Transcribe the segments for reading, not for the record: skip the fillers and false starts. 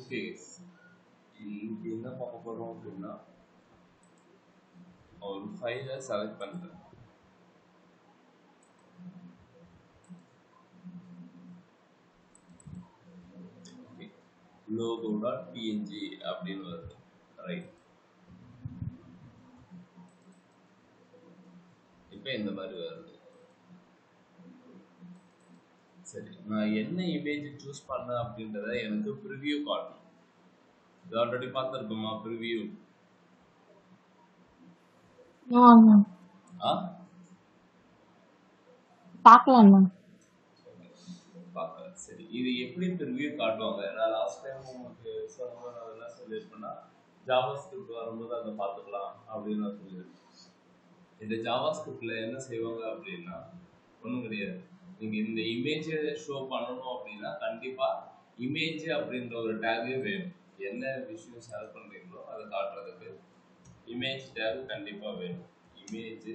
Okay, இன்னைக்கு என்ன பார்க்க போறோம் அப்படின்னா ஒரு ஃபைலை செலக்ட் பண்ணுறேன். logo.png அப்படின்னு வருது, ரைட்? இப்போ இந்த மாதிரி வருது. சரி, நான் என்ன இமேஜ் சூஸ் பண்ணேன் அப்படின்றத எனக்கு ப்ரிவியூ காட்டணும். இது ஆல்ரெடி பார்த்துருக்கோமா ப்ரிவியூ? பார்க்கலாம். சரி, இது எப்படி ப்ரிவியூ காட்டுவாங்க? நான் லாஸ்ட் டைம் உங்களுக்கு சொன்னேன், அதெல்லாம் சொல்லியிருப்பேன்னா ஜாவாஸ்கிரிப்ட் வரும்போது அதை பார்த்துக்கலாம் அப்படின்னு நான் சொல்லியிருக்கேன். இந்த ஜாவாஸ்கிரிப்ட்ல என்ன செய்வாங்க அப்படின்னா ஒன்றும் கிடையாது. நீங்கள் இந்த இமேஜை ஷோ பண்ணணும் அப்படின்னா கண்டிப்பாக இமேஜ் அப்படின்ற ஒரு டேகே வேணும். என்ன விஷயம் செலக்ட் பண்ணுறீங்களோ அதை காட்டுறதுக்கு இமேஜ் டேக் கண்டிப்பாக வேணும். இமேஜ்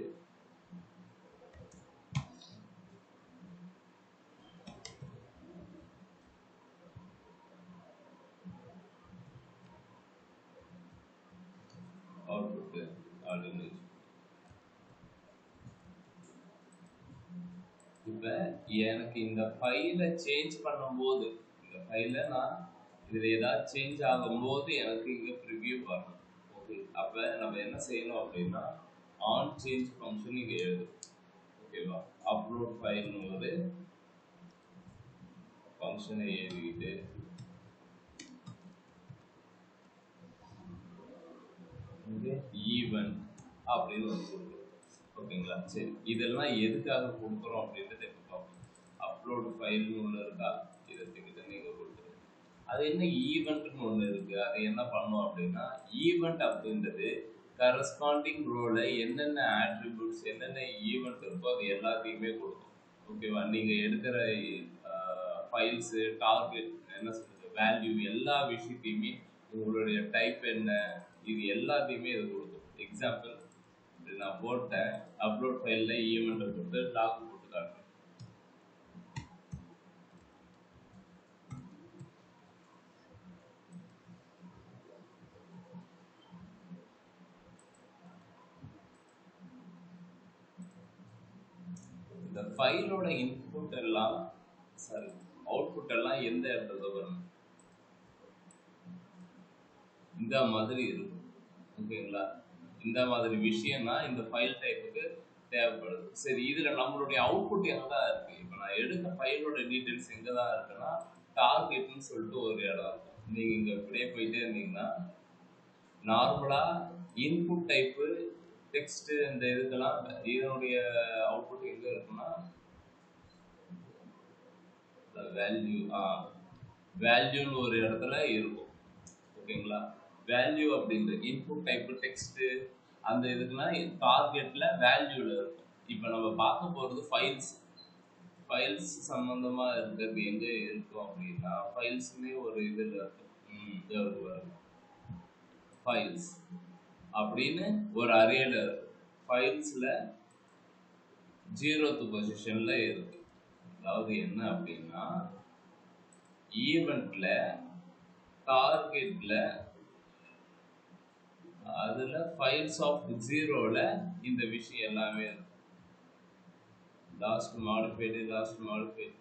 அவுட்புட்டு அப்படின்னு. இப்போ எனக்கு இந்த ஃபைலை சேஞ்ச் பண்ணும்போது, இந்த ஃபைலை நான் இதில் ஏதாவது சேஞ்ச் ஆகும்போது எனக்கு இங்கே ப்ரிவியூ வரணும். ஓகே, அப்போ நம்ம என்ன செய்யணும் அப்படின்னா ஆன் சேஞ்ச் ஃபங்க்ஷன் இங்கே எழுதும். ஓகேவா? அப்லோட் ஃபைல்னு ஒரு ஃபங்க்ஷனை எழுதிட்டு இங்கே ஈவென்ட் அப்படின்னு ஒரு கொடுக்குறோம். ஓகேங்களா? சரி, இதெல்லாம் எதுக்காக கொடுக்குறோம் அப்படின்றத இப்போ பார்ப்போம். அப்லோட் ஃபைல்னு ஒன்று இருக்கா, இதை தூக்கிட்டு நீங்கள் கொடுத்துருங்க. அது என்ன ஈவெண்ட்னு ஒன்று இருக்குது, அது என்ன பண்ணும் அப்படின்னா ஈவெண்ட் அப்படின்றது கரஸ்பாண்டிங் ரோல என்னென்ன ஆட்ரிபியூட்ஸ் என்னென்ன ஈவெண்ட் இருக்கோ அது எல்லாத்தையுமே கொடுக்கும். ஓகேவா? நீங்கள் எடுக்கிற ஃபைல்ஸு, டார்கெட், என்ன சொல்கிறது, வேல்யூ, எல்லா விஷயத்தையுமே, உங்களுடைய டைப் என்ன, இது எல்லாத்தையுமே இது கொடுக்கும். எக்ஸாம்பிள் நான் போட்டேன், அப்லோட் ஃபைலில் ஈவெண்ட்டை போட்டு லாக் போட்டு காட்டுறேன். இந்த ஃபைலோட இன்புட் எல்லாம் அவுட்புட் எல்லாம் எந்த இடத்துல வரும்? இந்த மாதிரி இருக்கும். ஓகேங்களா? இந்த மாதிரி விஷயம்னா இந்த ஃபைல் டைப்புக்கு தேவைப்படுது. சரி, இதில் நம்மளுடைய அவுட்புட் எங்கே தான் இருக்குது? இப்போ நான் எடுத்த ஃபைலோட டீட்டெயில்ஸ் எங்கே தான் இருக்குன்னா டார்கெட்னு சொல்லிட்டு ஒரு இடம் இருக்கும். நீங்கள் இங்கே இப்படியே போயிட்டே இருந்தீங்கன்னா நார்மலாக இன்புட் டைப்பு டெக்ஸ்ட்டு இந்த இதுக்கெல்லாம் இதனுடைய அவுட்புட் எங்கே இருக்குன்னா வேல்யூன்னு ஒரு இடத்துல இருக்கும். ஓகேங்களா? வேல்யூ அப்படின்ற இன்புட் டைப்பு டெக்ஸ்ட்டு அந்த இதுக்குன்னா டார்கெட்டில் வேல்யூவில் இருக்கும். இப்போ நம்ம பார்க்க போகிறது ஃபைல்ஸ் சம்மந்தமாக இருக்கிறது எங்கே இருக்கும் அப்படின்னா ஃபைல்ஸுமே ஒரு இதில் இருக்கும். ஃபைல்ஸ் அப்படின்னு ஒரு அரேல இருக்கும். ஃபைல்ஸில் 0th பொசிஷனில் இருக்கு. அதாவது என்ன அப்படின்னா ஈவெண்ட்ல டார்கெட்ல அதில் ஃபைல்ஸ் ஆஃப் 0ல இந்த விஷயம் எல்லாமே இருக்கும். Last modified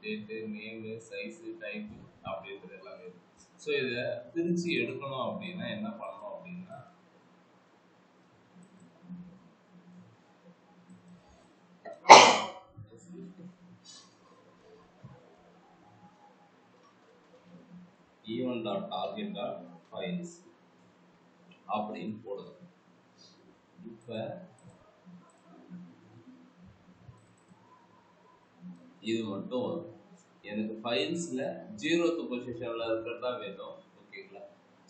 date, name, size, type அப்படின்றது எல்லாமே இருக்கும். ஸோ இதை பிரித்து எடுக்கணும் அப்படின்னா என்ன பண்ணணும் அப்படின்னா event.target.files அப்படின்னு போடுது. இப்போ இது மட்டும் வரும். எனக்கு ஃபைல்ஸில் 0th பொசிஷனில் இருக்கிறது தான் வேணும். ஓகேங்களா?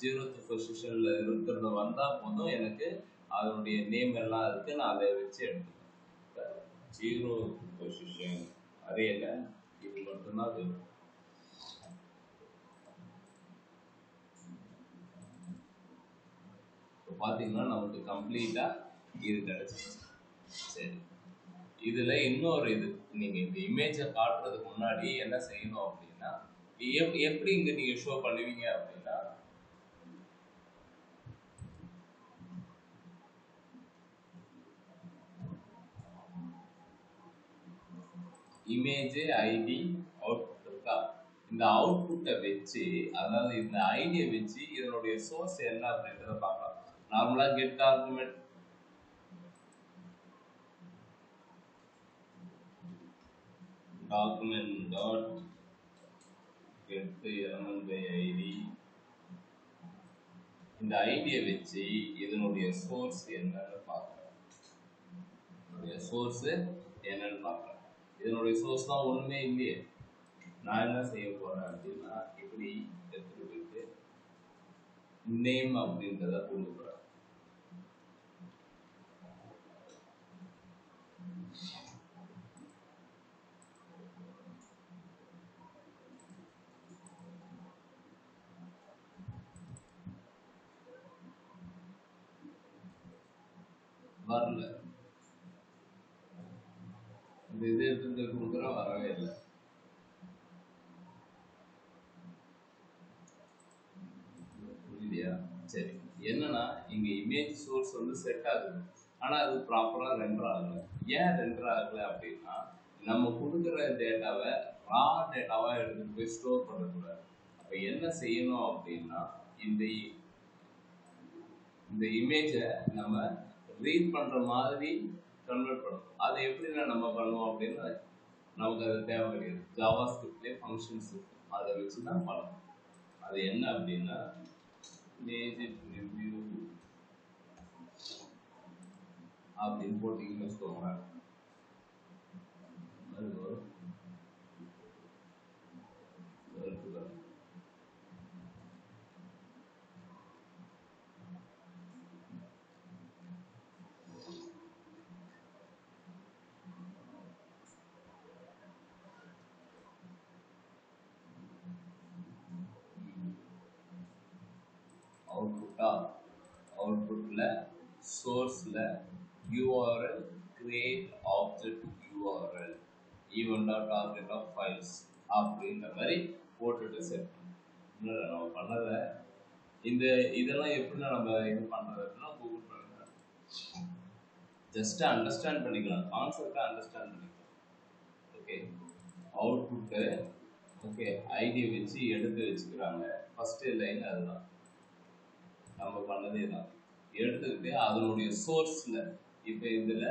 0th பொசிஷனில் இருக்கிறது வந்தால் போதும். எனக்கு அதனுடைய நேம் எல்லாம் இருக்குது, நான் அதை வச்சு எடுத்துக்கிறேன். 0th பொசிஷன் அரேல இது மட்டும்தான் வேணும். பார்த்தீங்கன்னா நமக்கு கம்ப்ளீட்டாக இது கிடைச்சிச்சு. சரி, இதில் இன்னொரு இது, நீங்கள் இந்த இமேஜை காட்டுறதுக்கு முன்னாடி என்ன செய்யணும் அப்படின்னா எப்படி இங்கே நீங்கள் ஷோ பண்ணுவீங்க அப்படின்னா இமேஜ் ஐடி அவுட்புட் இருக்கா, இந்த அவுட்புட்டை வச்சு அதாவது இந்த ஐடியை வச்சு இதனுடைய சோர்ஸ் என்ன அப்படின்றத பார்க்கலாம். நார்மலா get argument document dot get element by ID, இந்த ஐடியை வச்சு இதனுடைய சோர்ஸ் என்னன்னு பார்க்கலாம். சோர்ஸ் என்னன்னு பார்க்கலாம். இதனுடைய சோர்ஸ் தான் ஒண்ணுமே இல்லையே. நான் என்ன செய்ய போறேன் அப்படின்னா இப்படி எடுத்துட்டு போயிட்டு நேம் அப்படின்றத கொண்டு போறேன். வரல, இந்த இது எடுத்து கொடுக்குற வரவே இல்லை. புரியலையா? சரி, என்னன்னா இங்க இமேஜ் சோர்ஸ் வந்து செட் ஆகுது, ஆனா அது ப்ராப்பரா ரெண்டர் ஆகல. ஏன் ரெண்டர் ஆகல அப்படின்னா நம்ம கொடுக்குற டேட்டாவை ரா டேட்டாவா எடுத்துட்டு போய் ஸ்டோர் பண்ணக்கூடாது. அப்ப என்ன செய்யணும் அப்படின்னா இந்த இந்த இமேஜை நம்ம ரீட் பண்ற மாதிரி கன்வெர்ட் பண்ணணும். அதை எப்படின்னா நம்ம பண்ணுவோம் அப்படின்னா நமக்கு அது தேவை கிடையாது. ஜாவா ஸ்கிரிப்ட்லேயே ஃபங்க்ஷன்ஸ் இருக்கு, அதை வச்சு தான் பண்ணணும். அது என்ன அப்படின்னா இமேஜ் ரிவ்யூ அப்படின்னு போட்டிங்கன்னு வச்சுக்கோங்க. அது வரும். அவுட்புட்ல சோர்ஸ்ல URL create object URL event.target of files அப்படின்ற மாதிரி போட்டுட்டு செட் பண்ணணும். நம்ம பண்ணத இந்த இதெல்லாம் எப்படி நம்ம இது பண்றது அப்படின்னா கூகுள் பண்ணுங்க, ஜஸ்ட் அண்டர்ஸ்டாண்ட் பண்ணிக்கலாம், கான்செப்டை அண்டர்ஸ்டாண்ட் பண்ணிக்கலாம். ஓகே, அவுட்புட்டு ஓகே ஐடி வச்சு எடுத்து வச்சுக்கிறாங்க. ஃபர்ஸ்ட் லைன் அதுதான் நம்ம பண்ணதே தான். எடுத்துக்கிட்டு அதனுடைய சோர்ஸ்ல இப்போ இதுல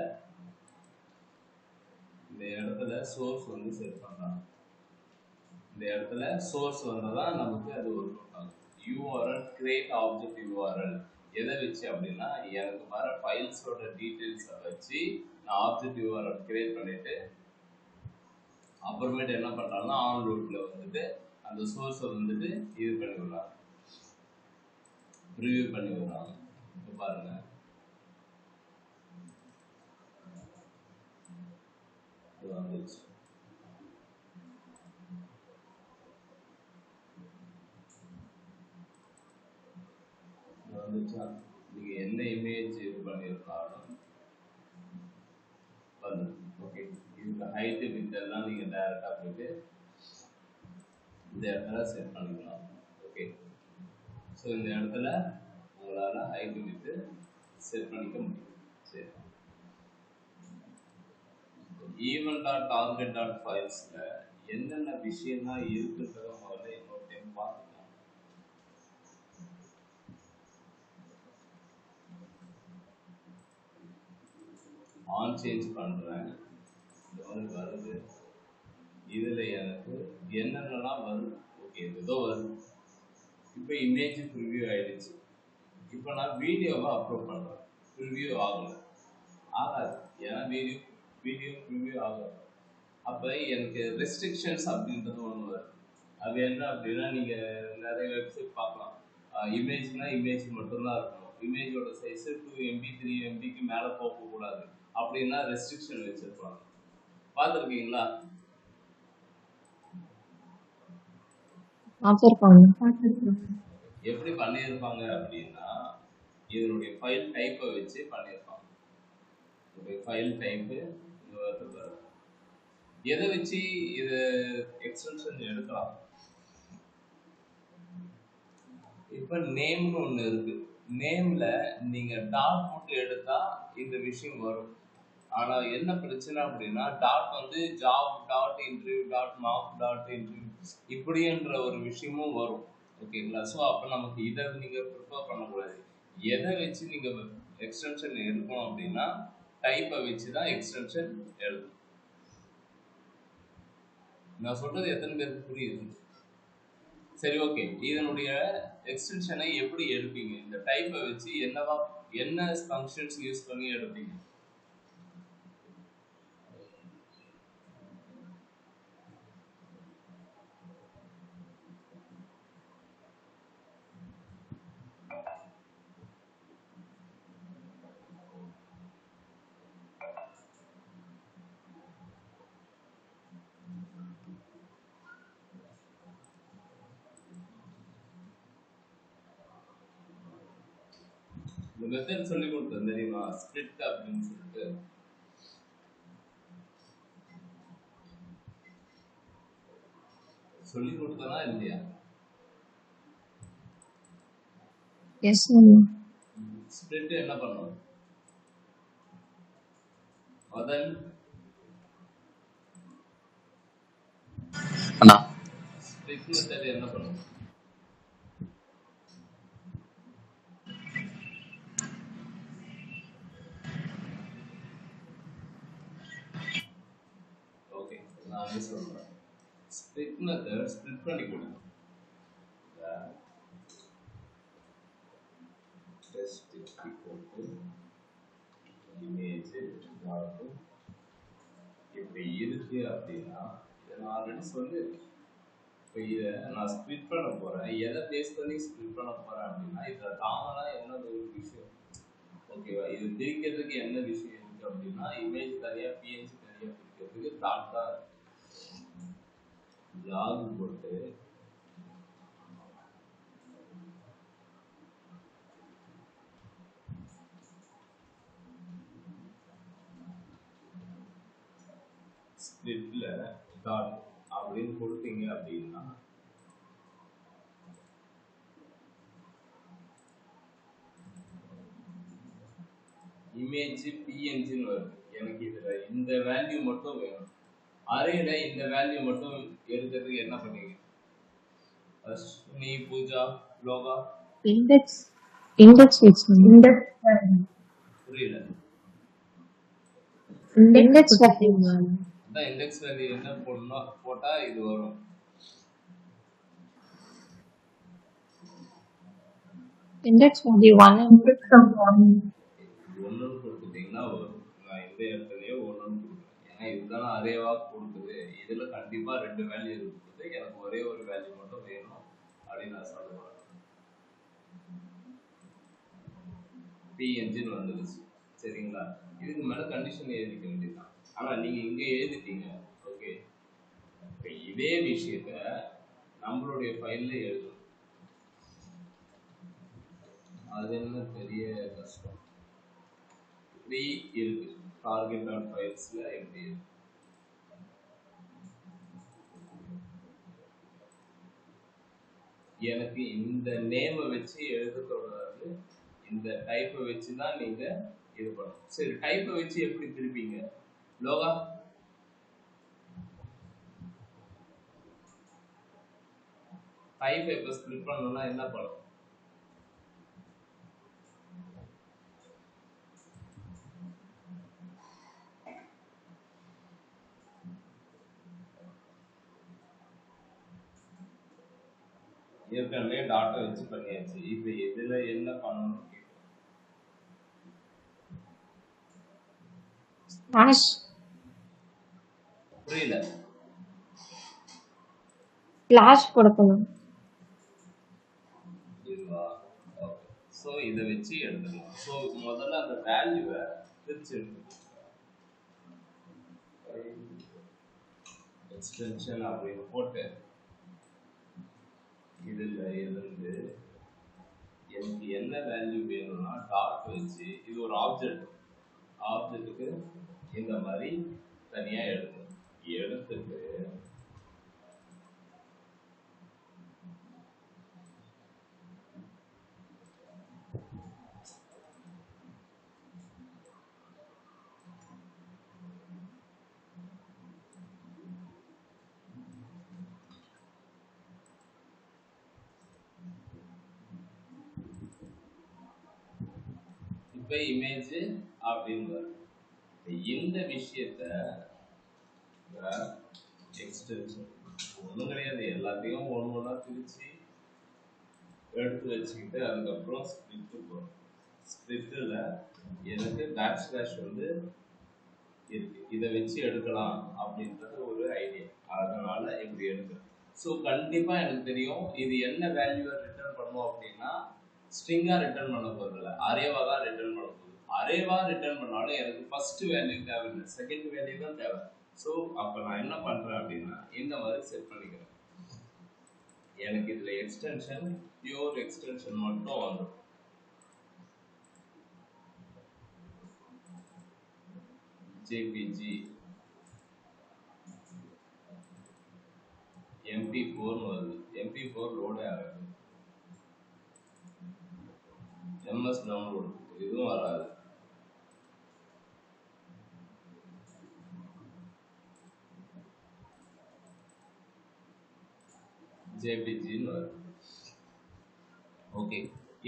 இந்த இடத்துல சோர்ஸ் வந்து செட் பண்றாங்க. இந்த இடத்துல சோர்ஸ் வந்ததான் நமக்கு அது ஒரு URL கிரியேட் ஆப்ஜெக்ட் URL எதை வச்சு அப்படின்னா எனக்கு வர ஃபைல்ஸோட டீட்டெயில்ஸை வச்சு நான் ஆப்ஜெக்ட் URL கிரியேட் பண்ணிட்டு அப்புறமேட்டு என்ன பண்றாங்கன்னா ஆன் ரூட்ல வந்துட்டு அந்த சோர்ஸை வந்துட்டு இது பண்ணி விடுறாங்க, ரிவ்யூ பண்ணி விடுறாங்க. இப்போ பாருங்க, இது வந்துச்சு. வந்துச்சா? நீங்க என்ன இமேஜ் இது பண்ணியிருந்தாலும் வந்து ஓகே. இதுக்கு ஹைட் வித் எல்லாம் நீங்க டைரக்டா போயிட்டு இந்த இடத்துல செட் பண்ணிக்கலாம். ஓகே, ஸோ இந்த இடத்துல உங்களால் ஹைட் வித் செட் பண்ணிக்க முடியும். சரி, event.target.filesல என்னென்ன விஷயம்லாம் இருக்குன்றத முதல்ல இன்னொரு டைம் பார்த்துக்கலாம். ஆன் சேஞ்ச் பண்றேன், இந்த மாதிரி வருது. இதுல எனக்கு என்னென்னலாம் வருது, ஓகே ஏதோ வருது. இப்போ இமேஜ் ப்ரிவியூ ஆயிடுச்சு. இப்போ நான் வீடியோவை அப்லோட் பண்றேன், ப்ரிவியூ ஆகலை, ஆகாது. ஏன்னா வீடியோ ப்ரிவியூ ஆகாது. அப்போ எனக்கு ரெஸ்ட்ரிக்ஷன்ஸ் அப்படின்றது ஒன்று வருது. அது என்ன அப்படின்னா நீங்கள் நிறைய வெப்சைட் பார்க்கலாம், இமேஜ்னா இமேஜ் மட்டும்தான் இருக்கணும், இமேஜோட சைஸ் 2 MB 3 MBக்கு மேலே போகக்கூடாது அப்படின்னா ரெஸ்ட்ரிக்ஷன் வச்சிருப்பாங்க. பார்த்துருக்கீங்களா? எப்படி பண்ணியிருப்பாங்க அப்படின்னா இதனுடைய ஃபைல் டைப்பை வச்சு பண்ணியிருப்பாங்க. ஃபைல் டைப்பு எதை வச்சு இது எக்ஸ்டென்ஷன் எடுக்கலாம். இப்போ நேம்னு ஒன்று இருக்கு, நேம்ல நீங்க டாட் போட்டு எடுத்தா இந்த விஷயம் வரும். ஆனா என்ன பிரச்சனை அப்படின்னா டாட் வந்து job dot interview dot mark dot interview இப்படின்ற ஒரு விஷயமும் வரும். ஓகேங்களா? ஸோ அப்போ நமக்கு இதை நீங்கள் ப்ரிஃபர் பண்ணக்கூடாது. எதை வச்சு நீங்கள் எக்ஸ்டென்ஷன் எடுக்கணும் அப்படின்னா டைப்பை வச்சு தான் எக்ஸ்டென்ஷன் எடுக்கணும். நான் சொல்றது எத்தனை பேருக்கு புரியுது? சரி, ஓகே. இதனுடைய எக்ஸ்டென்ஷனை எப்படி எடுப்பீங்க? இந்த டைப்பை வச்சு என்ன ஃபங்க்ஷன்ஸ் யூஸ் பண்ணி எடுப்பீங்க? இந்த மெத்தட் சொல்லி கொடுத்தேன் தெரியுமா? ஸ்பிளிட் அப்படின்னு சொல்லிட்டு. சொல்லி கொடுத்தனா இல்லையா? எஸ் ஸ்பிளிட் என்ன பண்ணும்? அதன் அண்ணா ஸ்பிளிட் மெத்தட் என்ன பண்ணும்? ஓகே, நானே சொல்றேன். ஸ்பிளிட் மெத்தட் ஸ்பிளிட் பண்ணி கொடுக்கும். Test equal to image dot இப்படி இருக்கு அப்படின்னா இதை நான் ஆல்ரெடி சொல்லியிருக்கேன். இப்போ இதை நான் ஸ்ப்ளிட் பண்ண போகிறேன். எதை பேஸ் பண்ணி ஸ்ப்ளிட் பண்ண போகிறேன் அப்படின்னா இதில் காமனாக என்ன ஒரு விஷயம், ஓகேவா? இது பிரிக்கிறதுக்கு என்ன விஷயம் இருக்குது அப்படின்னா இமேஜ் தனியாக பிஎன்ஜி தனியாக பிரிக்கிறதுக்கு டாட்டா லாக் போட்டு ஸ்ப்ளிட்ல டாட் அப்படின்னு கொடுத்தீங்க அப்படின்னா இமேஜ் பிஎன்ஜின்னு வருது. எனக்கு இதில் இந்த வேல்யூ மட்டும் வேணும். அரேல இந்த வேல்யூ மட்டும் எடுக்கிறதுக்கு என்ன பண்ணுவீங்க? அஸ்வினி, பூஜா, லோகா, இண்டெக்ஸ் புரியல. இண்டெக்ஸ் அதான் இண்டெக்ஸ் வேல்யூ என்ன போடணும், போட்டா இது வரும். இண்டெக்ஸ் வேல்யூ 1 ஒன்றுன்னு கொடுத்துட்டீங்கன்னா வரும். நான் இந்த இடத்துலயே ஒன்றுன்னு கொடுக்குறேன். ஏன்னா இதுதான் அரேவா கொடுக்குது. இதுல கண்டிப்பா 2 வேல்யூ இருக்குது. எனக்கு ஒரே ஒரு வேல்யூ மட்டும் வேணும் அப்படின்னு நான் சொல்ல போறேன். பிஎன்ஜின்னு வந்துருச்சு. சரிங்களா? இதுக்கு மேல கண்டிஷன் எழுதிக்க வேண்டியதுதான். ஆனா நீங்க இங்க எழுதிட்டீங்க. ஓகே, இப்போ இதே விஷயத்த நம்மளுடைய ஃபைல்ல எழுதணும். அது என்ன பெரிய கஷ்டம்? இப்படி இருக்கு டார்கெட் டாட் ஃபைல்ஸ்ல எப்படி இருக்கு? எனக்கு இந்த நேமை வச்சு எழுதக்கூடாது, இந்த டைப்பை வச்சு தான் நீங்க இது பண்ணணும். சரி, டைப்பை வச்சு எப்படி திருப்பீங்க? லோகா, டைப்பை இப்போ ஸ்பிளிட் பண்ணணும்னா என்ன பண்ணும்? ஏற்கனவே டாட்டா வச்சு பண்ணியாச்சு. இப்போ இதுல என்ன பண்ணணும்? புரியல. ஃபிளாஷ் கொடுக்கணும். இதுவா? ஓகே, ஸோ இதை வச்சு எடுத்துக்கலாம். ஸோ முதல்ல அந்த வேல்யூவை பிரிச்சு எடுத்துக்கலாம். எக்ஸ்டென்ஷன் அப்படின்னு போட்டு இதில் இருந்து எனக்கு என்ன வேல்யூ வேணும்னா டாட் வச்சு இது ஒரு ஆப்ஜெக்ட்டுக்கு இந்த மாதிரி தனியாக எடுத்துட்டு இப்போ இமேஜ் அப்படின்னு வரும். இந்த விஷயத்த எக்ஸ்டென்ஷன் ஒன்றும் கிடையாது, எல்லாத்தையும் ஒன்று ஒன்றா பிரித்து எடுத்து வச்சுக்கிட்டு அதுக்கப்புறம் ஸ்பிரிட்டு போகிறோம். ஸ்பிரிட்டில் எனக்கு பேக் ஸ்லாஷ் வந்து இருக்கு, இதை வச்சு எடுக்கலாம் அப்படின்றது ஒரு ஐடியா, அதனால இப்படி எடுக்கிறேன். ஸோ கண்டிப்பாக எனக்கு தெரியும் இது என்ன வேல்யூவை ரிட்டர்ன் பண்ணும் அப்படின்னா ஸ்ட்ரிங்காக ரிட்டர்ன் பண்ண போகிறதில்ல, அரேவாக தான் ரிட்டர்ன் பண்ண போகுது. அரேவாக ரிட்டர்ன் பண்ணாலும் எனக்கு ஃபர்ஸ்ட் வேல்யூ தேவையில்லை, செகண்ட் வேல்யூ தான் தேவை. ஸோ அப்போ நான் என்ன பண்ணுறேன் அப்படின்னா இந்த மாதிரி செட் பண்ணிக்கிறேன். எனக்கு இதில் எக்ஸ்டென்ஷன் பியூர் எக்ஸ்டென்ஷன் மட்டும் வந்துடும். ஜேபிஜி MP4 வருது, MP4 லோடே ஆகுது, MS டவுன்லோட் இதுவும் வராது. ஜேபிஜின்னு வருது. ஓகே,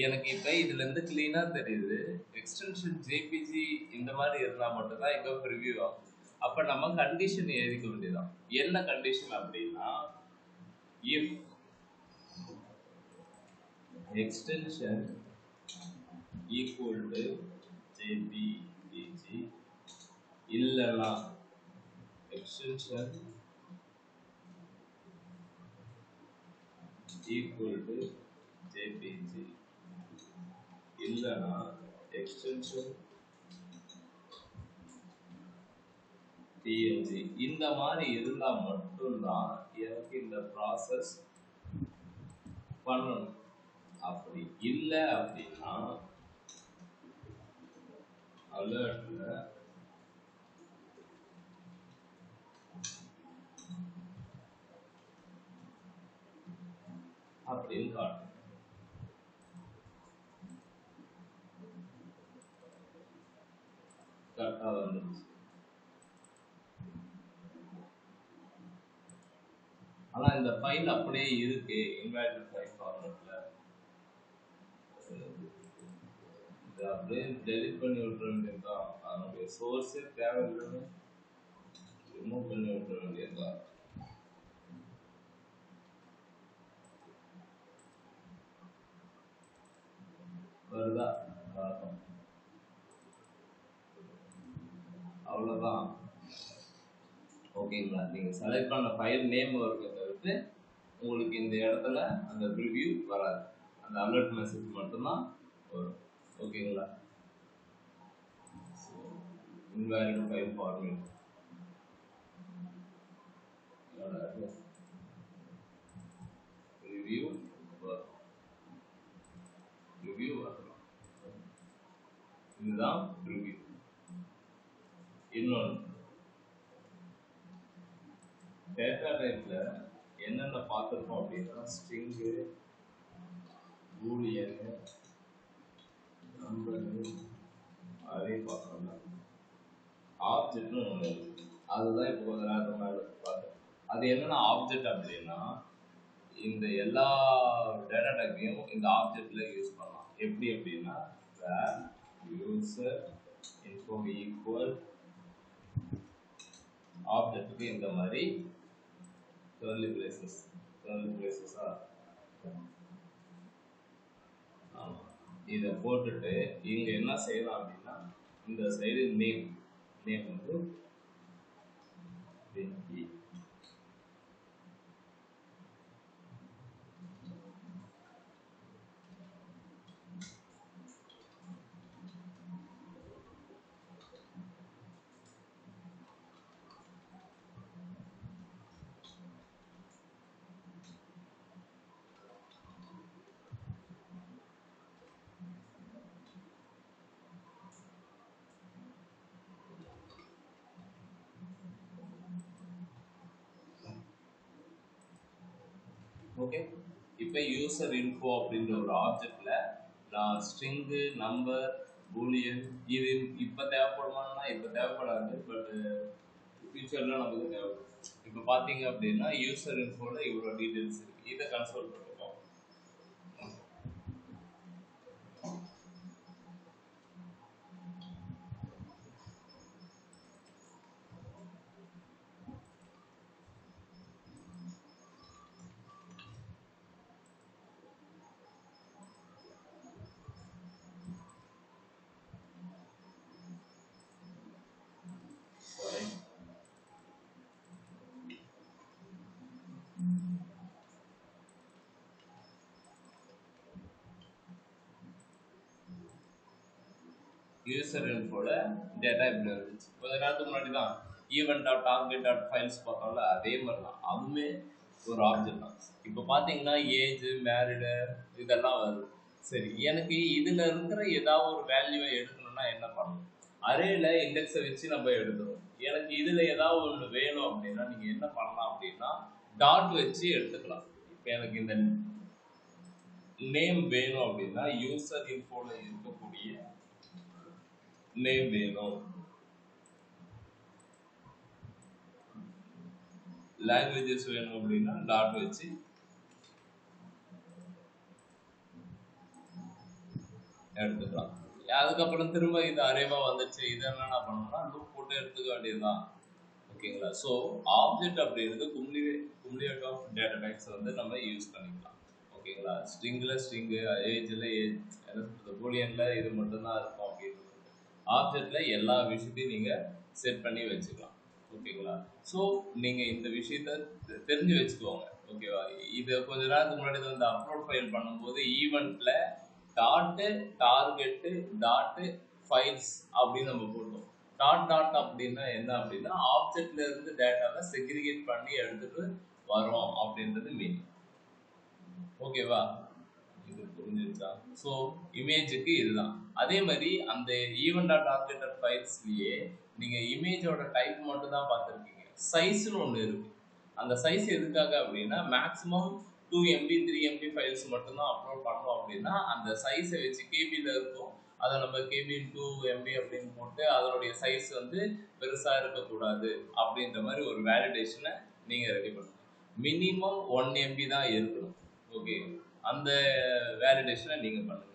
எனக்கு இப்போ இதுலேருந்து க்ளீனாக தெரியுது எக்ஸ்டென்ஷன் ஜேபிஜி இந்த மாதிரி இருந்தால் மட்டும்தான் இங்கே ப்ரிவியூ ஆகும். அப்போ நம்ம கண்டிஷன் எழுதிக்க வேண்டியதான். என்ன கண்டிஷன் அப்படின்னா if extension equal to JPG இல்லைன்னா எக்ஸ்டென்ஷன் ஈக்குவல் டு ஜேபிஜி இல்லைன்னா எக்ஸ்டென்ஷன் டிஎன்ஜி இந்த மாதிரி இருந்தால் மட்டும்தான் எனக்கு இந்த ப்ராசஸ் பண்ணணும். அப்படி இல்லை அப்படின்னா அலர்ட்ல அப்படின்னு காட்டும். கரெக்டாக வந்துருச்சு. ஆனால் இந்த ஃபைல் அப்படியே இருக்கு இன்வாலிட் ஃபைல் ஃபார்மேட்ல, இதை அப்படியே டெலிட் பண்ணி விட்டுற வேண்டியதுதான். அதனுடைய சோர்ஸே தேவையில்லைன்னு ரிமூவ் பண்ணி விட்டுற வேண்டியதுதான். வருதா? அவ்வளோதான். ஓகேங்களா? நீங்கள் செலக்ட் பண்ண ஃபைல் நேம் வருமே தவிர்த்து உங்களுக்கு இந்த இடத்துல அந்த ப்ரிவ்யூ வராது, அந்த அலர்ட் மெசேஜ் மட்டும்தான் வரும். ஓகேங்களா? இன்வாலிட் ஃபைல் ஃபார்மேட் ரிவ்யூ வரணும். இதுதான் ரிவ்யூ. இன்னொன்று டேட்டா டைப்ல என்னென்ன பார்த்துருக்கோம் அப்படின்னா ஸ்ட்ரிங்கு, பூலியன், நம்பரு, அரே பார்க்கணும். ஆப்ஜெக்ட்னு ஒன்று இருக்கு, அதுதான் இப்போ கொஞ்ச நேரம் மேலே பார்த்தேன். அது என்னென்ன ஆப்ஜெக்ட் அப்படின்னா இந்த எல்லா டேட்டா டைப்பையும் இந்த ஆப்ஜெக்ட்ல யூஸ் பண்ணலாம். எப்படி அப்படின்னா யூசர் இன்ஃபோ ஈக்குவல் ஆப்ஜெக்ட்டுக்கு இந்த மாதிரி கர்லி பிரேசஸா ஆமாம், இதை போட்டுட்டு இங்கே என்ன செய்யலாம் அப்படின்னா இந்த சைடு நேம் வந்து வெங்கி. ஓகே, இப்போ யூசர் இன்ஃபோ அப்படின்ற ஒரு ஆப்ஜெக்ட்ல நான் ஸ்ட்ரிங்கு, நம்பர், பூலியன் இது இப்போ தேவைப்படுமானா இப்போ தேவைப்படாது, பட் ஃபியூச்சர்ல நமக்கு தேவைப்படும். இப்போ பார்த்தீங்க அப்படின்னா யூசர் இன்ஃபோல இவ்வளோ டீட்டெயில்ஸ் இருக்கு, இதை கன்சோல் பண்ணிப்போம். யூசர் இன்ஃபோல டேட்டா இப்படி வந்துச்சு. கொஞ்ச நேரத்துக்கு முன்னாடி தான் event dot target dot files பார்த்தோம்ல, அதே மாதிரி தான் அதுவுமே ஒரு ஆப்ஜெக்ட் தான். இப்போ பார்த்தீங்கன்னா ஏஜ், மேரிடு இதெல்லாம் வருது. சரி, எனக்கு இதில் இருக்கிற ஏதாவது ஒரு வேல்யூவை எடுக்கணும்னா என்ன பண்ணணும்? அரேல இண்டெக்ஸை வச்சு நம்ம எடுக்கணும். எனக்கு இதில் ஏதாவது ஒன்று வேணும் அப்படின்னா நீங்கள் என்ன பண்ணலாம் அப்படின்னா டாட் வச்சு எடுத்துக்கலாம். இப்போ எனக்கு இந்த நேம் வேணும் அப்படின்னா யூசர் இன்ஃபோல இருக்கக்கூடிய நேம் வேணும், லாங்குவேஜஸ் வேணும் அப்படின்னா டாட் வச்சு எடுத்துக்கலாம். அதுக்கப்புறம் திரும்ப இது அரேவா வந்துச்சு, இதை என்ன பண்ணணும்னா லூப் போட்டு எடுத்துக்க வேண்டியதுதான். ஓகேங்களா? ஸோ ஆப்ஜெக்ட் அப்படின்றது கும்யூலேட் ஆஃப் டேட்டா டைப்ஸ் வந்து நம்ம யூஸ் பண்ணிக்கலாம். ஓகேங்களா? ஸ்ட்ரிங்கில் ஸ்ட்ரிங்கு, ஏஜில் ஏஜ், என்ன சொல்கிறது, பூலியனில் இது மட்டும்தான் இருக்கும் அப்படின்றது. ஆப்ஜெக்டில் எல்லா விஷயத்தையும் நீங்கள் செட் பண்ணி வச்சுக்கலாம். ஓகேங்களா? ஸோ நீங்கள் இந்த விஷயத்த தெரிஞ்சு வச்சுக்கோங்க. ஓகேவா? இது கொஞ்ச நேரத்துக்கு முன்னாடி வந்து அப்லோட் ஃபைல் பண்ணும்போது ஈவெண்ட்டில் டாட்டு டார்கெட்டு டாட்டு ஃபைல்ஸ் அப்படின்னு நம்ம போட்டோம். டாட் டாட் அப்படின்னா என்ன அப்படின்னா ஆப்ஜெக்ட்ல இருந்து டேட்டாவை செக்ரிகேட் பண்ணி எடுத்துட்டு வரோம் அப்படின்றது மீனிங். ஓகேவா? இது புரிஞ்சிருச்சா? ஸோ இமேஜுக்கு இதுதான். அதே மாதிரி அந்த ஈவெண்ட் டாட் டார்கெட் டாட் ஃபைல்ஸ்லயே நீங்க இமேஜோட டைப் மட்டும் தான் பார்த்துருக்கீங்க. சைஸ்னு ஒன்று இருக்கு. அந்த சைஸ் எதுக்காக அப்படின்னா மேக்ஸிமம் 2 MB 3 MB ஃபைல்ஸ் மட்டும்தான் அப்லோட் பண்ணோம் அப்படின்னா அந்த சைஸை வச்சு கேபியில் இருக்கும், அதை நம்ம கேபி 2 MB அப்படின்னு போட்டு அதனுடைய சைஸ் வந்து பெருசாக இருக்கக்கூடாது அப்படின்ற மாதிரி ஒரு வேலிடேஷனை நீங்கள் ரெடி பண்ணணும். மினிமம் 1 MB தான் இருக்கணும். ஓகே, அந்த வேலிடேஷனை நீங்கள் பண்ணுங்க.